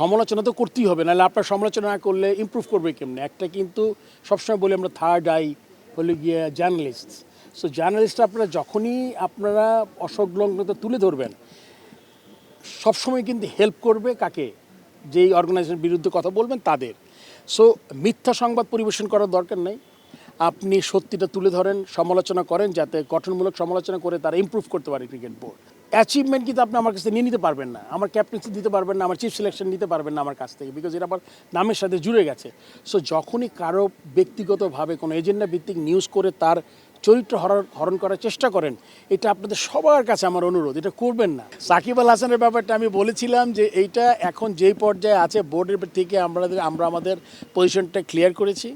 সমালোচনা তো করতেই হবে, নাহলে আপনার সমালোচনা না করলে ইমপ্রুভ করবে কেমনে? একটা কিন্তু সবসময় বলি আমরা থার্ড আই হলে গিয়ে জার্নালিস্ট। সো জার্নালিস্ট আপনারা যখনই আপনারা অসংলগ্নতা তুলে ধরবেন, সবসময় কিন্তু হেল্প করবে কাকে? যেই অর্গানাইজেশনের বিরুদ্ধে কথা বলবেন তাদের। সো মিথ্যা সংবাদ পরিবেশন করার দরকার নেই। আপনি সত্যিটা তুলে ধরেন, সমালোচনা করেন, যাতে গঠনমূলক সমালোচনা করে তারা ইমপ্রুভ করতে পারে ক্রিকেট বোর্ড। অ্যাচিভমেন্ট কিন্তু আপনি আমার কাছ থেকে নিয়ে নিতে পারবেন না, আমার ক্যাপ্টেন্সি দিতে পারবেন না, আমার চিফ সিলেকশন নিতে পারবেন না আমার কাছ থেকে, বিকজ এটা আমার নামের সাথে জুড়ে গেছে। সো যখনই কারো ব্যক্তিগতভাবে কোনো এজেন্ডা ভিত্তিক নিউজ করে তার চরিত্র হরণ করার চেষ্টা করেন, এটা আপনাদের সবার কাছে আমার অনুরোধ, এটা করবেন না। সাকিব আল হাসানের ব্যাপারটা আমি বলেছিলাম যে এইটা এখন যেই পর্যায়ে আছে বোর্ডের থেকে আমরা আমাদের পজিশনটা ক্লিয়ার করেছি।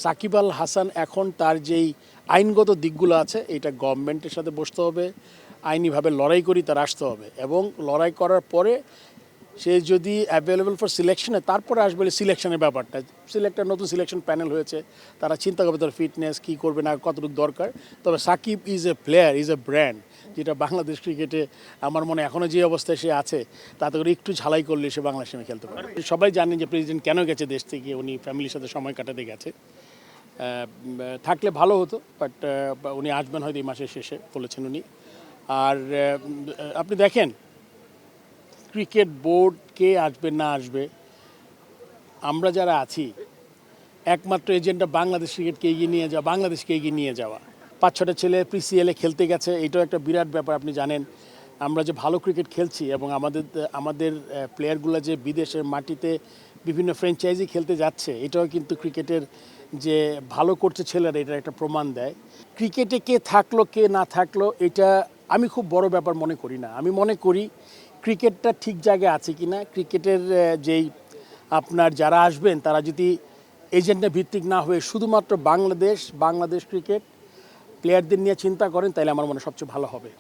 সাকিব আল হাসান এখন তার যেই আইনগত দিকগুলো আছে এটা গভর্নমেন্টের সাথে বসতে হবে, আইনিভাবে লড়াই করি তার আসতে হবে, এবং লড়াই করার পরে সে যদি অ্যাভেলেবল ফর সিলেকশনে তারপরে আসবে সিলেকশনের ব্যাপারটা। নতুন সিলেকশন প্যানেল হয়েছে, তারা চিন্তা করবে তার ফিটনেস কী করবে না, কতটুকু দরকার। তবে Shakib is a player, is a brand, যেটা বাংলাদেশ ক্রিকেটে আমার মনে এখনও যে অবস্থায় সে আছে তাতে করে একটু ঝালাই করলে সে বাংলাদেশ টিমে খেলতে পারে। সবাই জানেন যে প্রেসিডেন্ট কেন গেছে দেশ থেকে, উনি ফ্যামিলির সাথে সময় কাটাতে গেছে। থাকলে ভালো হতো, বাট উনি আসবেন হয়তো এই মাসের শেষে বলেছেন উনি। আর আপনি দেখেন ক্রিকেট বোর্ড কে আসবে না আসবে, আমরা যারা আছি একমাত্র এজেন্ডা বাংলাদেশ ক্রিকেটকে এগিয়ে নিয়ে যাওয়া, বাংলাদেশকে এগিয়ে নিয়ে যাওয়া। 5-6টা ছেলে পিসিএলে খেলতে গেছে, এটাও একটা বিরাট ব্যাপার। আপনি জানেন আমরা যে ভালো ক্রিকেট খেলছি এবং আমাদের প্লেয়ারগুলো যে বিদেশের মাটিতে বিভিন্ন ফ্র্যাঞ্চাইজি খেলতে যাচ্ছে, এটাও কিন্তু ক্রিকেটের যে ভালো করছে ছেলেরা, এটার একটা প্রমাণ দেয়। ক্রিকেটে কে থাকলো কে না থাকলো এটা আমি খুব বড় ব্যাপার মনে করি না। আমি মনে করি ক্রিকেটটা ঠিক জায়গায় আছে কি না, ক্রিকেটের যেই আপনার যারা আসবেন তারা যদি এজেন্ডা ভিত্তিক না হয়ে শুধুমাত্র বাংলাদেশ ক্রিকেট প্লেয়ারদের নিয়ে চিন্তা করেন, তাহলে আমার মনে সবচেয়ে ভালো হবে।